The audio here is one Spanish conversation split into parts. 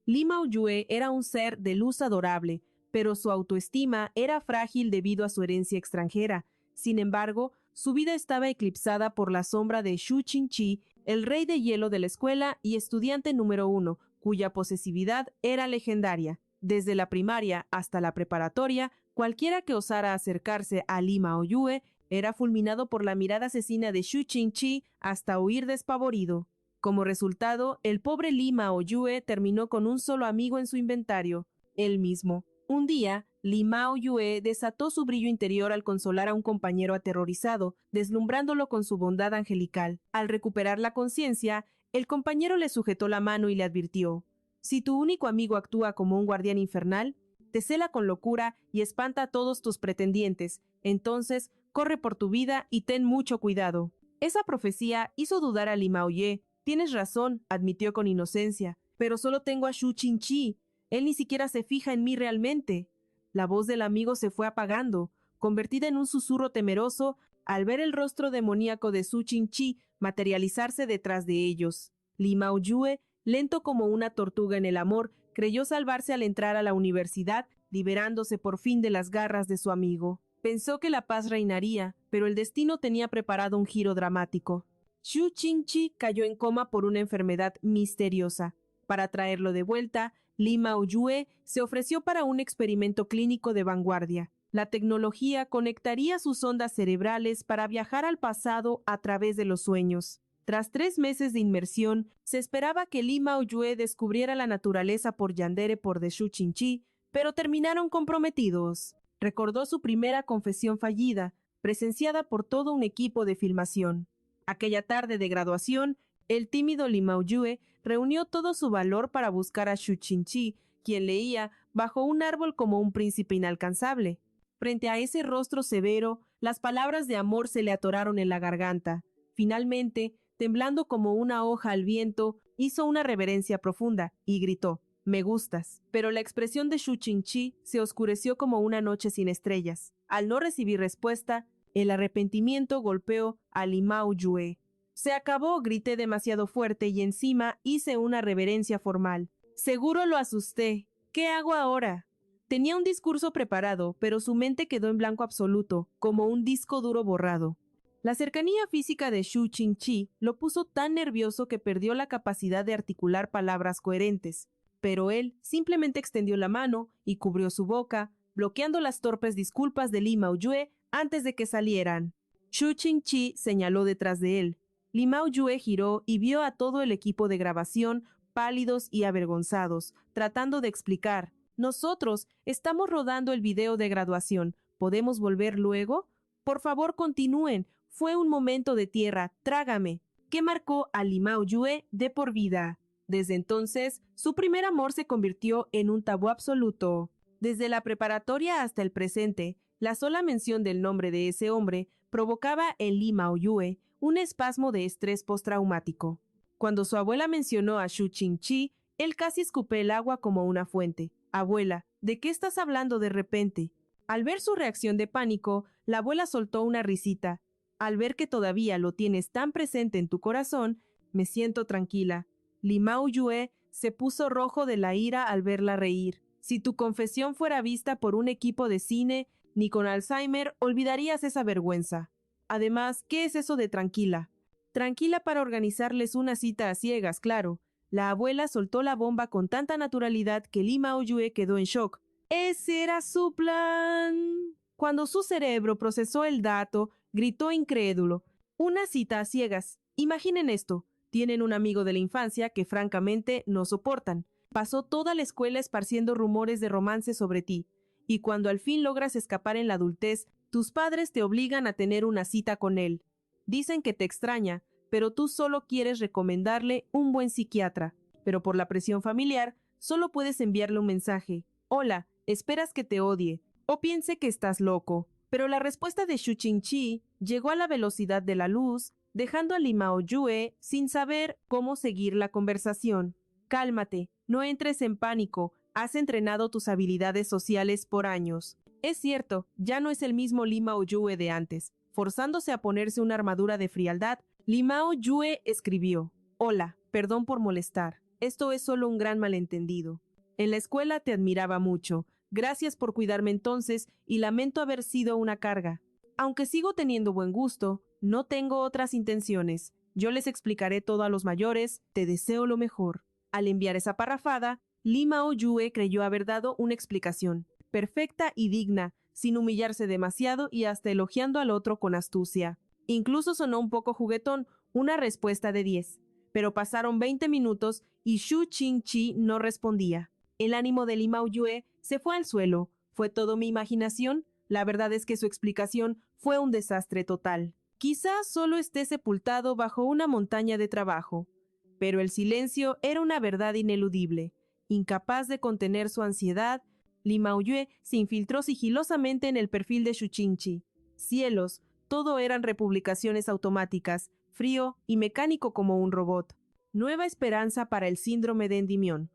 Li Maoyue era un ser de luz adorable, pero su autoestima era frágil debido a su herencia extranjera. Sin embargo, su vida estaba eclipsada por la sombra de Xu Qingqi, el rey de hielo de la escuela y estudiante número 1, cuya posesividad era legendaria. Desde la primaria hasta la preparatoria, cualquiera que osara acercarse a Li Maoyue era fulminado por la mirada asesina de Xu Qingqi hasta huir despavorido. Como resultado, el pobre Li Maoyue terminó con un solo amigo en su inventario, él mismo. Un día, Li Maoyue desató su brillo interior al consolar a un compañero aterrorizado, deslumbrándolo con su bondad angelical. Al recuperar la conciencia, el compañero le sujetó la mano y le advirtió: «Si tu único amigo actúa como un guardián infernal, te cela con locura y espanta a todos tus pretendientes. Entonces, corre por tu vida y ten mucho cuidado». Esa profecía hizo dudar a Li Maoyue. «Tienes razón», admitió con inocencia, «pero solo tengo a Xu Qingqi. Él ni siquiera se fija en mí realmente». La voz del amigo se fue apagando, convertida en un susurro temeroso al ver el rostro demoníaco de Xu Qingqi materializarse detrás de ellos. Li Maoyue, lento como una tortuga en el amor, creyó salvarse al entrar a la universidad, liberándose por fin de las garras de su amigo. Pensó que la paz reinaría, pero el destino tenía preparado un giro dramático. Xu Qingqi cayó en coma por una enfermedad misteriosa. Para traerlo de vuelta, Li Maoyue se ofreció para un experimento clínico de vanguardia. La tecnología conectaría sus ondas cerebrales para viajar al pasado a través de los sueños. Tras 3 meses de inmersión, se esperaba que Li Maoyue descubriera la naturaleza por Yandere por de Xu Qingqi, pero terminaron comprometidos. Recordó su primera confesión fallida, presenciada por todo un equipo de filmación. Aquella tarde de graduación, el tímido Li Maoyue reunió todo su valor para buscar a Xu Qingqi, quien leía bajo un árbol como un príncipe inalcanzable. Frente a ese rostro severo, las palabras de amor se le atoraron en la garganta. Finalmente, temblando como una hoja al viento, hizo una reverencia profunda y gritó: «Me gustas». Pero la expresión de Xu Qingqi se oscureció como una noche sin estrellas. Al no recibir respuesta, el arrepentimiento golpeó a Li Maoyue. «Se acabó», grité demasiado fuerte y encima hice una reverencia formal. «Seguro lo asusté. ¿Qué hago ahora?». Tenía un discurso preparado, pero su mente quedó en blanco absoluto, como un disco duro borrado. La cercanía física de Xu Qingqi lo puso tan nervioso que perdió la capacidad de articular palabras coherentes. Pero él simplemente extendió la mano y cubrió su boca, bloqueando las torpes disculpas de Li Maoyue antes de que salieran. Xu Qingqi señaló detrás de él. Li Maoyue giró y vio a todo el equipo de grabación pálidos y avergonzados, tratando de explicar: «Nosotros estamos rodando el video de graduación. ¿Podemos volver luego? Por favor, continúen. Fue un momento de tierra, trágame», que marcó a Li Maoyue de por vida. Desde entonces, su primer amor se convirtió en un tabú absoluto. Desde la preparatoria hasta el presente, la sola mención del nombre de ese hombre provocaba en Li Maoyue un espasmo de estrés postraumático. Cuando su abuela mencionó a Xu Qingqi, él casi escupé el agua como una fuente. «Abuela, ¿de qué estás hablando de repente?». Al ver su reacción de pánico, la abuela soltó una risita. «Al ver que todavía lo tienes tan presente en tu corazón, me siento tranquila». Li Maoyue se puso rojo de la ira al verla reír. «Si tu confesión fuera vista por un equipo de cine, ni con Alzheimer olvidarías esa vergüenza. Además, ¿qué es eso de tranquila?». «Tranquila para organizarles una cita a ciegas, claro». La abuela soltó la bomba con tanta naturalidad que Li Maoyue quedó en shock. ¡Ese era su plan! Cuando su cerebro procesó el dato, gritó incrédulo: «Una cita a ciegas. Imaginen esto. Tienen un amigo de la infancia que francamente no soportan. Pasó toda la escuela esparciendo rumores de romance sobre ti. Y cuando al fin logras escapar en la adultez, tus padres te obligan a tener una cita con él. Dicen que te extraña, pero tú solo quieres recomendarle un buen psiquiatra. Pero por la presión familiar, solo puedes enviarle un mensaje: «Hola, esperas que te odie», o piense que estás loco. Pero la respuesta de Xu Qingqi llegó a la velocidad de la luz, dejando a Li Maoyue sin saber cómo seguir la conversación. «Cálmate, no entres en pánico, has entrenado tus habilidades sociales por años». Es cierto, ya no es el mismo Li Maoyue de antes. Forzándose a ponerse una armadura de frialdad, Li Maoyue escribió: «Hola, perdón por molestar. esto es solo un gran malentendido. En la escuela te admiraba mucho. Gracias por cuidarme entonces y lamento haber sido una carga. Aunque sigo teniendo buen gusto, no tengo otras intenciones. Yo les explicaré todo a los mayores, te deseo lo mejor. Al enviar esa parrafada, Lee Mao Yue creyó haber dado una explicación, perfecta y digna, sin humillarse demasiado y hasta elogiando al otro con astucia. Incluso sonó un poco juguetón, una respuesta de 10. Pero pasaron 20 minutos y Shu Qingqi no respondía. El ánimo de Lee Mao Yue se fue al suelo. ¿Fue todo mi imaginación? La verdad es que su explicación fue un desastre total. Quizás solo esté sepultado bajo una montaña de trabajo. Pero el silencio era una verdad ineludible. Incapaz de contener su ansiedad, Lee Mao Yue se infiltró sigilosamente en el perfil de Shu Qingqi. Cielos, todo eran republicaciones automáticas, frío y mecánico como un robot. Nueva esperanza para el síndrome de Endymion.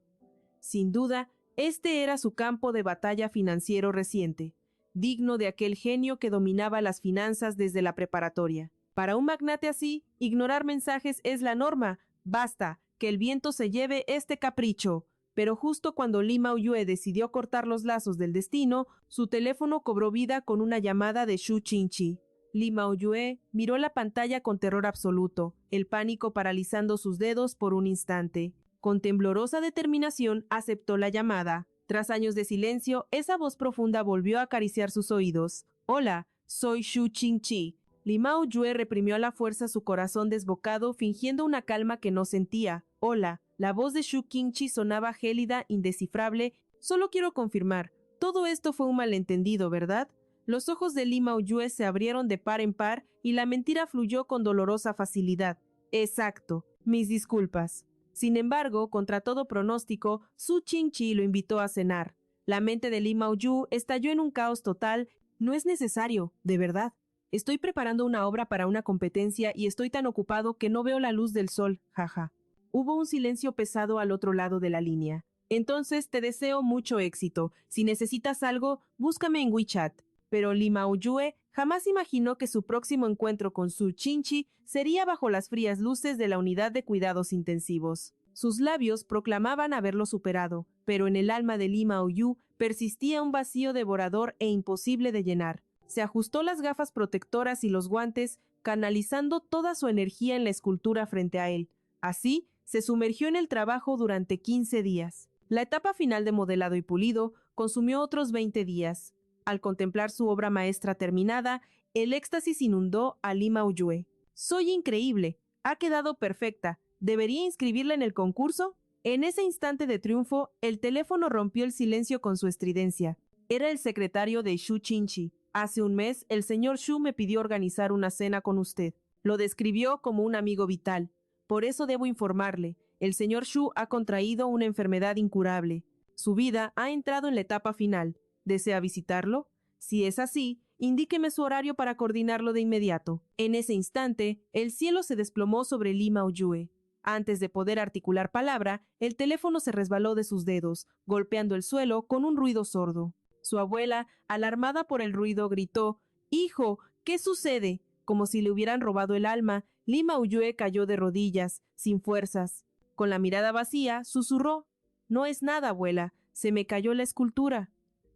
Sin duda, este era su campo de batalla financiero reciente, digno de aquel genio que dominaba las finanzas desde la preparatoria. Para un magnate así, ignorar mensajes es la norma. Basta, que el viento se lleve este capricho. Pero justo cuando Lee Mao Yue decidió cortar los lazos del destino, su teléfono cobró vida con una llamada de Shu Qingqi. Lee Mao Yue miró la pantalla con terror absoluto, el pánico paralizando sus dedos por un instante. Con temblorosa determinación aceptó la llamada. Tras años de silencio, esa voz profunda volvió a acariciar sus oídos. Hola, soy Shu Qingqi. Lee Mao Yue reprimió a la fuerza su corazón desbocado, fingiendo una calma que no sentía. Hola, la voz de Shu Qingqi sonaba gélida, indescifrable. Solo quiero confirmar, todo esto fue un malentendido, ¿verdad? Los ojos de Lee Mao Yue se abrieron de par en par y la mentira fluyó con dolorosa facilidad. Exacto, mis disculpas. Sin embargo, contra todo pronóstico, Shu Qingqi lo invitó a cenar. La mente de Lee Mao Yue estalló en un caos total. No es necesario, de verdad. Estoy preparando una obra para una competencia y estoy tan ocupado que no veo la luz del sol, jaja. Hubo un silencio pesado al otro lado de la línea. Entonces te deseo mucho éxito. Si necesitas algo, búscame en WeChat. Pero Lee Mao Yue jamás imaginó que su próximo encuentro con Shu Qingqi sería bajo las frías luces de la unidad de cuidados intensivos. Sus labios proclamaban haberlo superado, pero en el alma de Lee Mao Yue persistía un vacío devorador e imposible de llenar. Se ajustó las gafas protectoras y los guantes, canalizando toda su energía en la escultura frente a él. Así, se sumergió en el trabajo durante 15 días. La etapa final de modelado y pulido consumió otros 20 días. Al contemplar su obra maestra terminada, el éxtasis inundó a Lee Mao Yue. «Soy increíble. Ha quedado perfecta. ¿Debería inscribirla en el concurso?» En ese instante de triunfo, el teléfono rompió el silencio con su estridencia. Era el secretario de Shu Qingqi. «Hace un mes, el señor Shu me pidió organizar una cena con usted. Lo describió como un amigo vital. Por eso debo informarle. El señor Shu ha contraído una enfermedad incurable. Su vida ha entrado en la etapa final. ¿Desea visitarlo? Si es así, indíqueme su horario para coordinarlo de inmediato». En ese instante, el cielo se desplomó sobre Lee Mao Yue. Antes de poder articular palabra, el teléfono se resbaló de sus dedos, golpeando el suelo con un ruido sordo. Su abuela, alarmada por el ruido, gritó: «¡Hijo! ¿Qué sucede?». Como si le hubieran robado el alma, Lee Mao Yue cayó de rodillas, sin fuerzas. Con la mirada vacía, susurró: «No es nada, abuela. Se me cayó la escultura».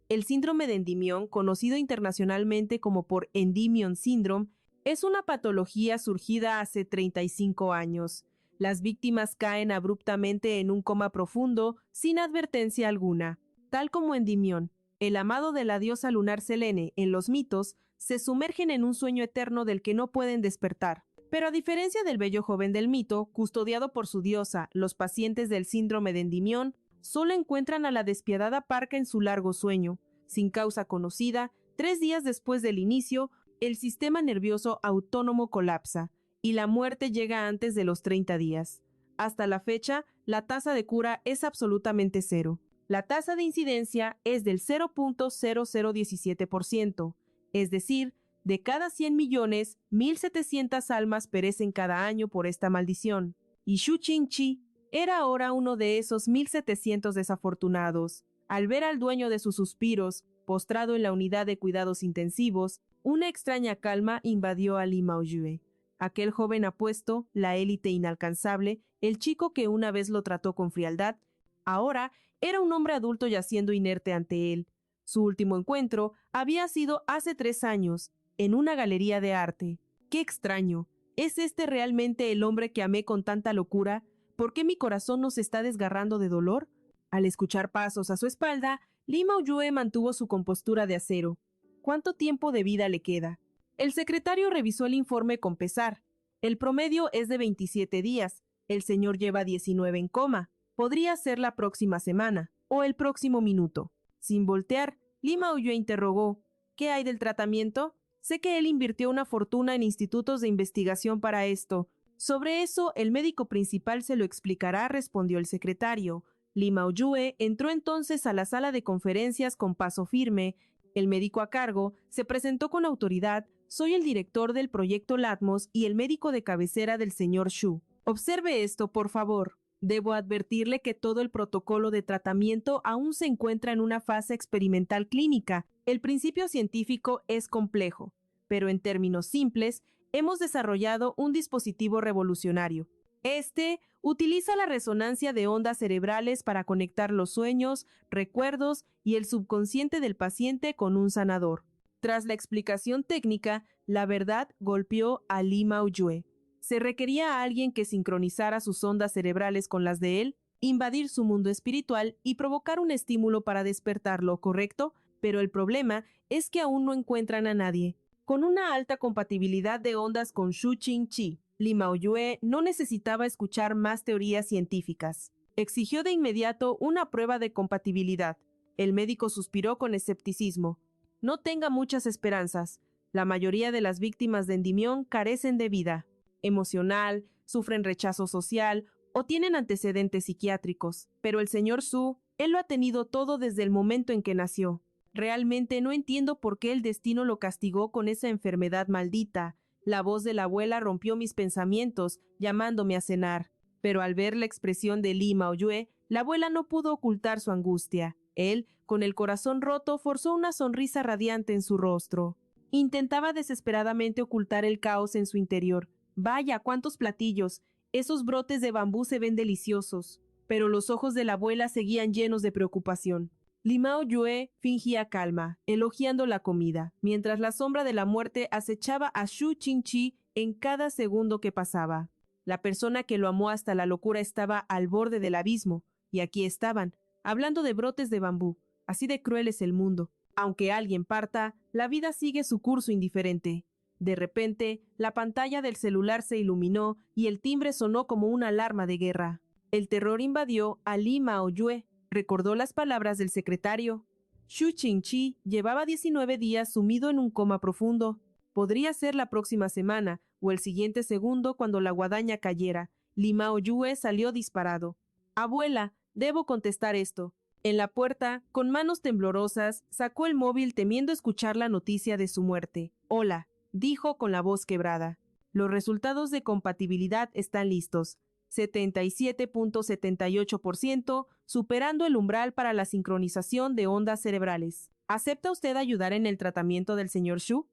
El síndrome de Endymion, conocido internacionalmente como por Endymion Syndrome, es una patología surgida hace 35 años. Las víctimas caen abruptamente en un coma profundo, sin advertencia alguna. Tal como Endymion, el amado de la diosa lunar Selene en los mitos, se sumergen en un sueño eterno del que no pueden despertar. Pero a diferencia del bello joven del mito, custodiado por su diosa, los pacientes del síndrome de Endymion solo encuentran a la despiadada parca en su largo sueño. Sin causa conocida, 3 días después del inicio, el sistema nervioso autónomo colapsa y la muerte llega antes de los 30 días. Hasta la fecha, la tasa de cura es absolutamente cero. La tasa de incidencia es del 0.0017%, es decir, de cada 100 millones, 1.700 almas perecen cada año por esta maldición. Y Shu Qingqi era ahora uno de esos 1.700 desafortunados. Al ver al dueño de sus suspiros, postrado en la unidad de cuidados intensivos, una extraña calma invadió a Lee Mao Yue. Aquel joven apuesto, la élite inalcanzable, el chico que una vez lo trató con frialdad, ahora era un hombre adulto yaciendo inerte ante él. Su último encuentro había sido hace 3 años, en una galería de arte. ¡Qué extraño! ¿Es este realmente el hombre que amé con tanta locura? ¿Por qué mi corazón no se está desgarrando de dolor? Al escuchar pasos a su espalda, Li Maoyue mantuvo su compostura de acero. ¿Cuánto tiempo de vida le queda? El secretario revisó el informe con pesar. El promedio es de 27 días. El señor lleva 19 en coma. Podría ser la próxima semana o el próximo minuto. Sin voltear, Li Maoyue interrogó: ¿Qué hay del tratamiento? Sé que él invirtió una fortuna en institutos de investigación para esto. Sobre eso, el médico principal se lo explicará, respondió el secretario. Li Maoyue entró entonces a la sala de conferencias con paso firme. El médico a cargo se presentó con autoridad: soy el director del proyecto Latmos y el médico de cabecera del señor Xu. Observe esto, por favor. Debo advertirle que todo el protocolo de tratamiento aún se encuentra en una fase experimental clínica. El principio científico es complejo, pero en términos simples, hemos desarrollado un dispositivo revolucionario. Este utiliza la resonancia de ondas cerebrales para conectar los sueños, recuerdos y el subconsciente del paciente con un sanador. Tras la explicación técnica, la verdad golpeó a Li Maoyue. Se requería a alguien que sincronizara sus ondas cerebrales con las de él, invadir su mundo espiritual y provocar un estímulo para despertarlo, ¿correcto? Pero el problema es que aún no encuentran a nadie. Con una alta compatibilidad de ondas con Shu Qingqi, Li Maoyue no necesitaba escuchar más teorías científicas. Exigió de inmediato una prueba de compatibilidad. El médico suspiró con escepticismo. No tenga muchas esperanzas. La mayoría de las víctimas de Endymion carecen de vida emocional, sufren rechazo social o tienen antecedentes psiquiátricos. Pero el señor Su, él lo ha tenido todo desde el momento en que nació. Realmente no entiendo por qué el destino lo castigó con esa enfermedad maldita. La voz de la abuela rompió mis pensamientos, llamándome a cenar. Pero al ver la expresión de Li Maoyue, la abuela no pudo ocultar su angustia. Él, con el corazón roto, forzó una sonrisa radiante en su rostro. Intentaba desesperadamente ocultar el caos en su interior. Vaya, cuántos platillos. Esos brotes de bambú se ven deliciosos. Pero los ojos de la abuela seguían llenos de preocupación. Li Maoyue fingía calma, elogiando la comida, mientras la sombra de la muerte acechaba a Shu Qingqi en cada segundo que pasaba. La persona que lo amó hasta la locura estaba al borde del abismo, y aquí estaban, hablando de brotes de bambú. Así de cruel es el mundo. Aunque alguien parta, la vida sigue su curso indiferente. De repente, la pantalla del celular se iluminó y el timbre sonó como una alarma de guerra. El terror invadió a Li Maoyue. Recordó las palabras del secretario. Shu Qingqi llevaba 19 días sumido en un coma profundo. Podría ser la próxima semana o el siguiente segundo cuando la guadaña cayera. Li Maoyue salió disparado. Abuela, debo contestar esto. En la puerta, con manos temblorosas, sacó el móvil temiendo escuchar la noticia de su muerte. Hola, dijo con la voz quebrada. Los resultados de compatibilidad están listos. 77.78%, superando el umbral para la sincronización de ondas cerebrales. ¿Acepta usted ayudar en el tratamiento del señor Xu?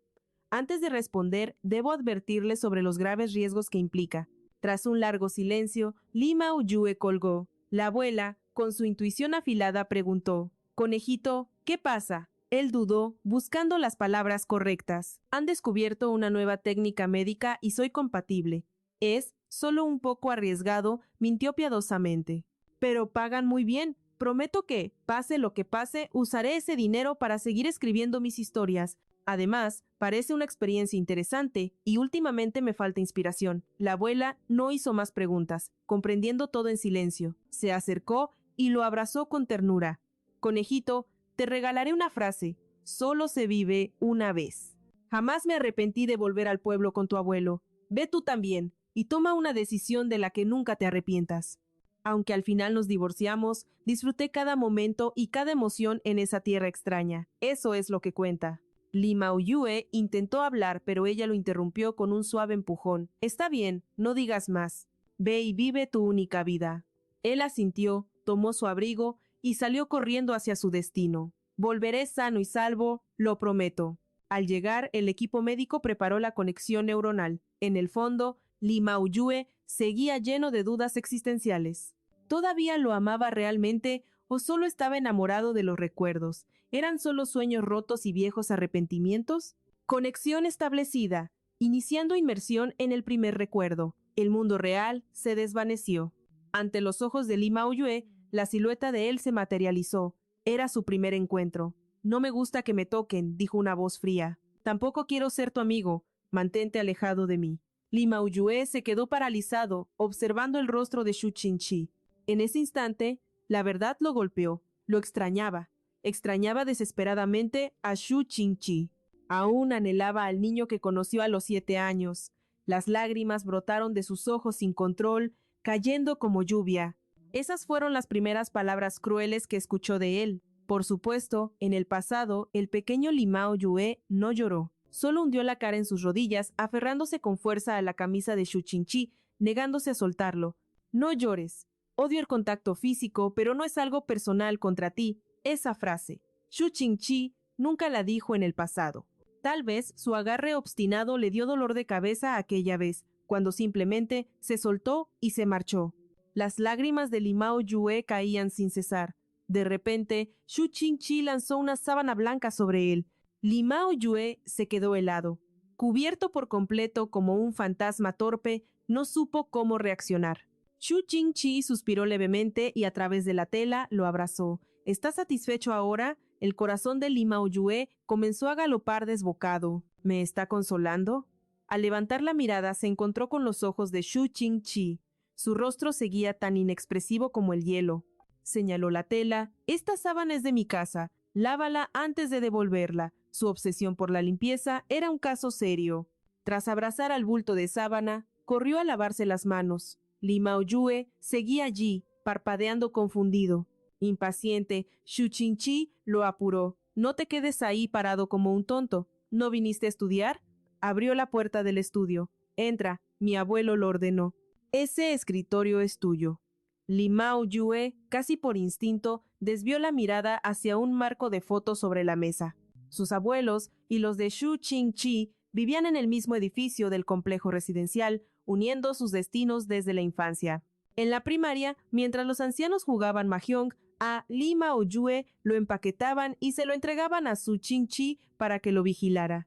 Antes de responder, debo advertirle sobre los graves riesgos que implica. Tras un largo silencio, Li Maoyue colgó. La abuela, con su intuición afilada, preguntó: «Conejito, ¿qué pasa?» Él dudó, buscando las palabras correctas. Han descubierto una nueva técnica médica y soy compatible. Es solo un poco arriesgado, mintió piadosamente. Pero pagan muy bien. Prometo que, pase lo que pase, usaré ese dinero para seguir escribiendo mis historias. Además, parece una experiencia interesante y últimamente me falta inspiración. La abuela no hizo más preguntas, comprendiendo todo en silencio. Se acercó y lo abrazó con ternura. Conejito, te regalaré una frase. Solo se vive una vez. Jamás me arrepentí de volver al pueblo con tu abuelo. Ve tú también y toma una decisión de la que nunca te arrepientas. Aunque al final nos divorciamos, disfruté cada momento y cada emoción en esa tierra extraña. Eso es lo que cuenta. Li Maoyue intentó hablar, pero ella lo interrumpió con un suave empujón. Está bien, no digas más. Ve y vive tu única vida. Él asintió, tomó su abrigo y salió corriendo hacia su destino. Volveré sano y salvo, lo prometo. Al llegar, el equipo médico preparó la conexión neuronal. En el fondo, Li Maoyue seguía lleno de dudas existenciales. ¿Todavía lo amaba realmente o solo estaba enamorado de los recuerdos? ¿Eran solo sueños rotos y viejos arrepentimientos? Conexión establecida. Iniciando inmersión en el primer recuerdo. El mundo real se desvaneció. Ante los ojos de Li Maoyue, la silueta de él se materializó. Era su primer encuentro. No me gusta que me toquen, dijo una voz fría. Tampoco quiero ser tu amigo. Mantente alejado de mí. Li Maoyue se quedó paralizado, observando el rostro de Xu Qingqi. En ese instante, la verdad lo golpeó. Lo extrañaba. Extrañaba desesperadamente a Xu Qingqi. Aún anhelaba al niño que conoció a los 7 años. Las lágrimas brotaron de sus ojos sin control, cayendo como lluvia. Esas fueron las primeras palabras crueles que escuchó de él. Por supuesto, en el pasado, el pequeño Li Maoyue no lloró. Solo hundió la cara en sus rodillas, aferrándose con fuerza a la camisa de Xu Qingqi, negándose a soltarlo. No llores. Odio el contacto físico, pero no es algo personal contra ti. Esa frase. Xu Qingqi nunca la dijo en el pasado. Tal vez su agarre obstinado le dio dolor de cabeza aquella vez, cuando simplemente se soltó y se marchó. Las lágrimas de Li Maoyue caían sin cesar. De repente, Xu Qingqi lanzó una sábana blanca sobre él. Li Maoyue se quedó helado. Cubierto por completo como un fantasma torpe, no supo cómo reaccionar. Xu Qingqi suspiró levemente y a través de la tela lo abrazó. ¿Estás satisfecho ahora? El corazón de Li Maoyue comenzó a galopar desbocado. ¿Me está consolando? Al levantar la mirada se encontró con los ojos de Xu Qingqi. Su rostro seguía tan inexpresivo como el hielo. Señaló la tela. Esta sábana es de mi casa. Lávala antes de devolverla. Su obsesión por la limpieza era un caso serio. Tras abrazar al bulto de sábana, corrió a lavarse las manos. Li Maoyue seguía allí, parpadeando confundido. Impaciente, Xu Qingqi lo apuró. No te quedes ahí parado como un tonto. ¿No viniste a estudiar? Abrió la puerta del estudio. Entra, mi abuelo lo ordenó. Ese escritorio es tuyo. Li Maoyue, casi por instinto, desvió la mirada hacia un marco de fotos sobre la mesa. Sus abuelos y los de Xu Qingqi vivían en el mismo edificio del complejo residencial, uniendo sus destinos desde la infancia. En la primaria, mientras los ancianos jugaban mahjong, a Li Maoyue lo empaquetaban y se lo entregaban a Xu Qingqi para que lo vigilara.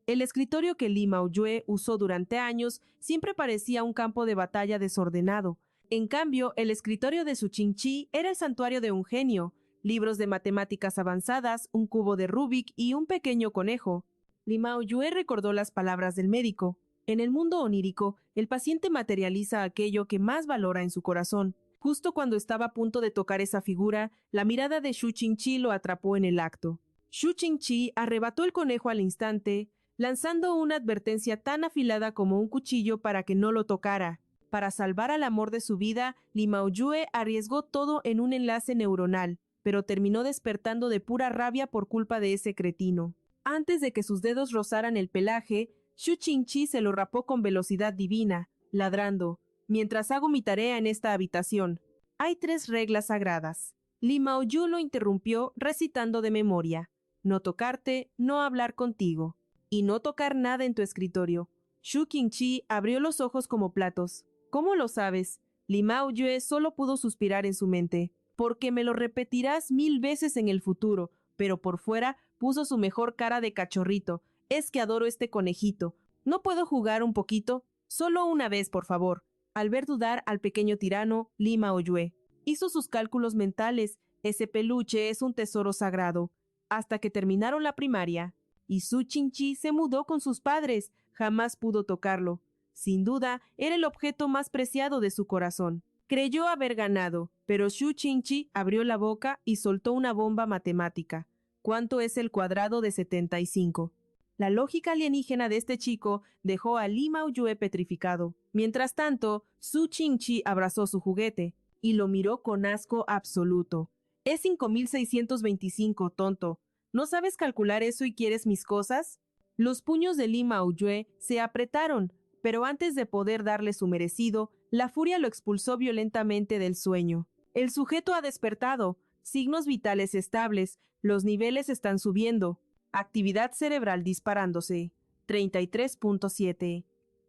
El escritorio que Li Maoyue usó durante años siempre parecía un campo de batalla desordenado. En cambio, el escritorio de Xu Qingqi era el santuario de un genio. Libros de matemáticas avanzadas, un cubo de Rubik y un pequeño conejo. Li Maoyue recordó las palabras del médico. En el mundo onírico, el paciente materializa aquello que más valora en su corazón. Justo cuando estaba a punto de tocar esa figura, la mirada de Xu Qingqi lo atrapó en el acto. Xu Qingqi arrebató el conejo al instante, lanzando una advertencia tan afilada como un cuchillo para que no lo tocara. Para salvar al amor de su vida, Li Maoyue arriesgó todo en un enlace neuronal, pero terminó despertando de pura rabia por culpa de ese cretino. Antes de que sus dedos rozaran el pelaje, Xu Qingqi se lo rapó con velocidad divina, ladrando: «Mientras hago mi tarea en esta habitación. Hay 3 reglas sagradas». Li Maoyue lo interrumpió recitando de memoria: «No tocarte, no hablar contigo, y no tocar nada en tu escritorio». Xu Qingqi abrió los ojos como platos. «¿Cómo lo sabes?» Li Maoyue solo pudo suspirar en su mente. «Porque me lo repetirás 1000 veces en el futuro», pero por fuera puso su mejor cara de cachorrito. «Es que adoro este conejito. ¿No puedo jugar un poquito? Solo una vez, por favor». Al ver dudar al pequeño tirano, Li Maoyue hizo sus cálculos mentales. Ese peluche es un tesoro sagrado. Hasta que terminaron la primaria. Y Xu Qingqi se mudó con sus padres. Jamás pudo tocarlo. Sin duda, era el objeto más preciado de su corazón. Creyó haber ganado, pero Xu Qingqi abrió la boca y soltó una bomba matemática. ¿Cuánto es el cuadrado de 75? La lógica alienígena de este chico dejó a Li Maoyue petrificado. Mientras tanto, Xu Qingqi abrazó su juguete y lo miró con asco absoluto. «Es 5625, tonto. ¿No sabes calcular eso y quieres mis cosas?» Los puños de Li Maoyue se apretaron, pero antes de poder darle su merecido, la furia lo expulsó violentamente del sueño. «El sujeto ha despertado. Signos vitales estables. Los niveles están subiendo. Actividad cerebral disparándose. 33.7.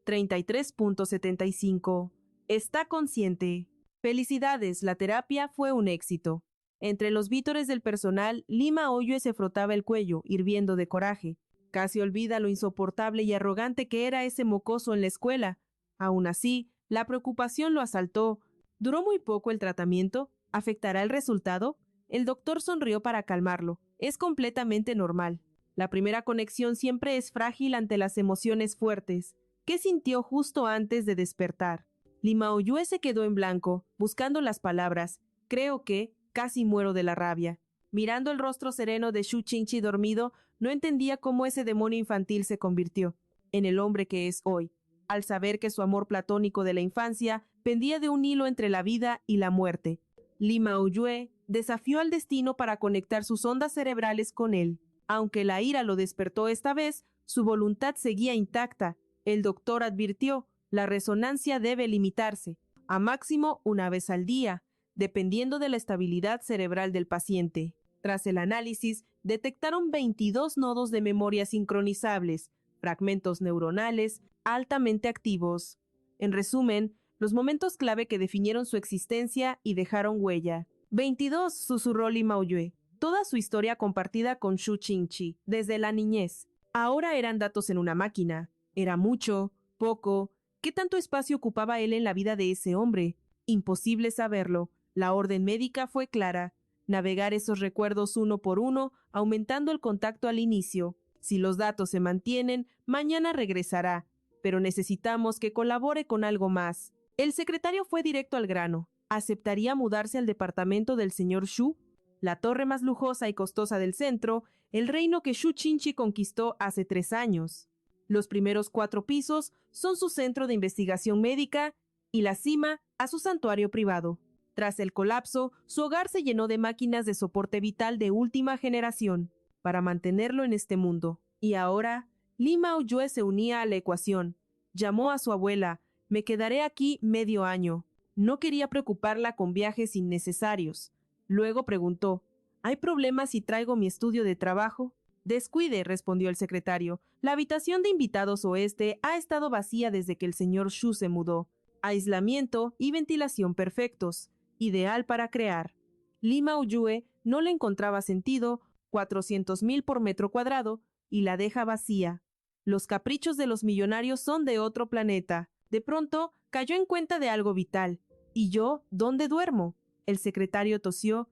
33.75. Está consciente. Felicidades, la terapia fue un éxito. Entre los vítores del personal, Lima Oyue se frotaba el cuello, hirviendo de coraje. Casi olvida lo insoportable y arrogante que era ese mocoso en la escuela. Aún así, la preocupación lo asaltó. ¿Duró muy poco el tratamiento? ¿Afectará el resultado? El doctor sonrió para calmarlo. Es completamente normal. La primera conexión siempre es frágil ante las emociones fuertes. ¿Qué sintió justo antes de despertar? Lima Oyue se quedó en blanco, buscando las palabras. Creo que casi muero de la rabia. Mirando el rostro sereno de Shu Qingqi dormido, no entendía cómo ese demonio infantil se convirtió en el hombre que es hoy, al saber que su amor platónico de la infancia pendía de un hilo entre la vida y la muerte. Lima Oyue desafió al destino para conectar sus ondas cerebrales con él. Aunque la ira lo despertó esta vez, su voluntad seguía intacta. El doctor advirtió, la resonancia debe limitarse, a máximo una vez al día, dependiendo de la estabilidad cerebral del paciente. Tras el análisis, detectaron 22 nodos de memoria sincronizables, fragmentos neuronales altamente activos. En resumen, los momentos clave que definieron su existencia y dejaron huella. 22, susurró Lima Oyue. Toda su historia compartida con Shu Qingqi, desde la niñez. Ahora eran datos en una máquina. ¿Era mucho? ¿Poco? ¿Qué tanto espacio ocupaba él en la vida de ese hombre? Imposible saberlo. La orden médica fue clara. Navegar esos recuerdos uno por uno, aumentando el contacto al inicio. Si los datos se mantienen, mañana regresará. Pero necesitamos que colabore con algo más. El secretario fue directo al grano. ¿Aceptaría mudarse al departamento del señor Shu? La torre más lujosa y costosa del centro, el reino que Shu Qingqi conquistó hace 3 años. Los primeros 4 pisos son su centro de investigación médica y la cima a su santuario privado. Tras el colapso, su hogar se llenó de máquinas de soporte vital de última generación para mantenerlo en este mundo. Y ahora, Lima Oyue se unía a la ecuación. Llamó a su abuela. Me quedaré aquí medio año. No quería preocuparla con viajes innecesarios. Luego preguntó, ¿hay problemas si traigo mi estudio de trabajo? Descuide, respondió el secretario. La habitación de invitados oeste ha estado vacía desde que el señor Shu se mudó. Aislamiento y ventilación perfectos. Ideal para crear. Lima Oyue no le encontraba sentido, 400,000 por metro cuadrado, y la deja vacía. Los caprichos de los millonarios son de otro planeta. De pronto, cayó en cuenta de algo vital. ¿Y yo dónde duermo? El secretario tosió,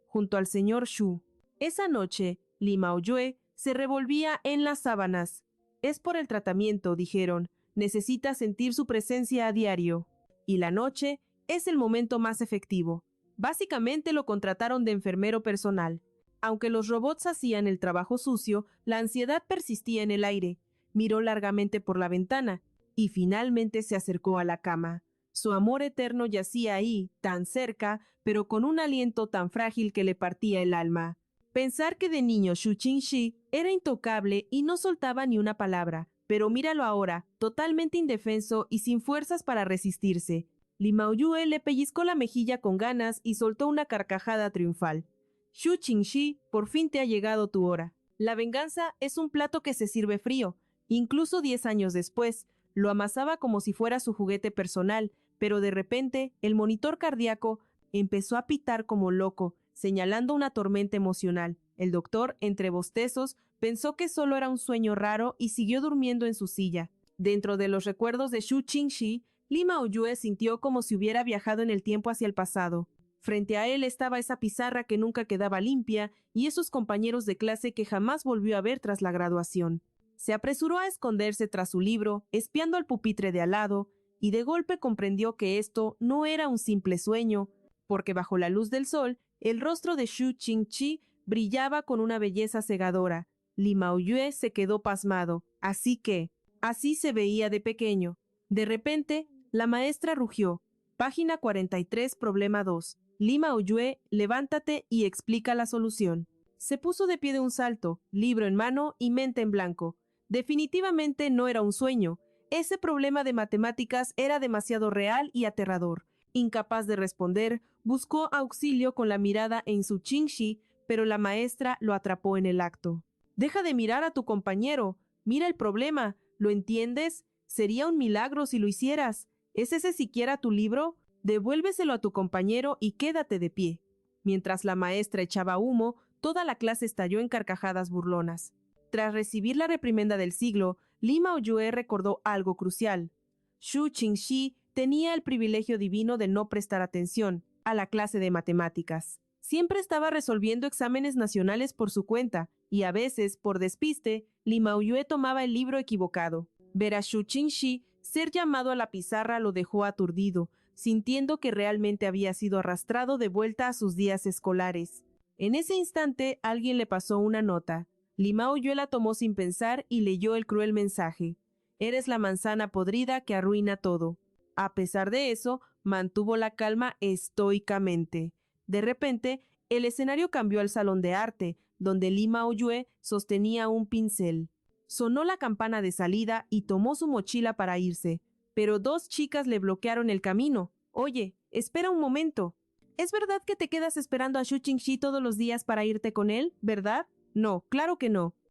junto al señor Shu. Esa noche, Lima Oyue se revolvía en las sábanas. Es por el tratamiento, dijeron. Necesita sentir su presencia a diario. Y la noche es el momento más efectivo. Básicamente lo contrataron de enfermero personal. Aunque los robots hacían el trabajo sucio, la ansiedad persistía en el aire. Miró largamente por la ventana y finalmente se acercó a la cama. Su amor eterno yacía ahí, tan cerca, pero con un aliento tan frágil que le partía el alma. Pensar que de niño Shu Qingqi era intocable y no soltaba ni una palabra, pero míralo ahora, totalmente indefenso y sin fuerzas para resistirse. Lima Oyue le pellizcó la mejilla con ganas y soltó una carcajada triunfal. Shu Qingqi, por fin te ha llegado tu hora. La venganza es un plato que se sirve frío. Incluso 10 años después, lo amasaba como si fuera su juguete personal, pero de repente el monitor cardíaco empezó a pitar como loco, señalando una tormenta emocional. El doctor, entre bostezos, pensó que solo era un sueño raro y siguió durmiendo en su silla. Dentro de los recuerdos de Shu Qingqi, Lima Oyue sintió como si hubiera viajado en el tiempo hacia el pasado. Frente a él estaba esa pizarra que nunca quedaba limpia y esos compañeros de clase que jamás volvió a ver tras la graduación. Se apresuró a esconderse tras su libro, espiando al pupitre de al lado, y de golpe comprendió que esto no era un simple sueño, porque bajo la luz del sol, el rostro de Shu Qingqi brillaba con una belleza cegadora. Lima Oyue se quedó pasmado. Así se veía de pequeño. De repente, la maestra rugió. Página 43, problema 2. Lima Oyue, levántate y explica la solución. Se puso de pie de un salto, libro en mano y mente en blanco. Definitivamente no era un sueño. Ese problema de matemáticas era demasiado real y aterrador. Incapaz de responder, buscó auxilio con la mirada en Shu Qingqi, pero la maestra lo atrapó en el acto. Deja de mirar a tu compañero. Mira el problema. ¿Lo entiendes? Sería un milagro si lo hicieras. ¿Es ese siquiera tu libro? Devuélveselo a tu compañero y quédate de pie. Mientras la maestra echaba humo, toda la clase estalló en carcajadas burlonas. Tras recibir la reprimenda del siglo, Li Maoyue recordó algo crucial. Xu Qingxi tenía el privilegio divino de no prestar atención a la clase de matemáticas. Siempre estaba resolviendo exámenes nacionales por su cuenta, y a veces, por despiste, Li Maoyue tomaba el libro equivocado. Ver a Xu Qingxi ser llamado a la pizarra lo dejó aturdido, sintiendo que realmente había sido arrastrado de vuelta a sus días escolares. En ese instante, alguien le pasó una nota. Li Maoyue la tomó sin pensar y leyó el cruel mensaje. Eres la manzana podrida que arruina todo. A pesar de eso, mantuvo la calma estoicamente. De repente, el escenario cambió al salón de arte, donde Li Maoyue sostenía un pincel. Sonó la campana de salida y tomó su mochila para irse, pero dos chicas le bloquearon el camino. Oye, espera un momento. ¿Es verdad que te quedas esperando a Xu Qingxi todos los días para irte con él, verdad? No, claro que no.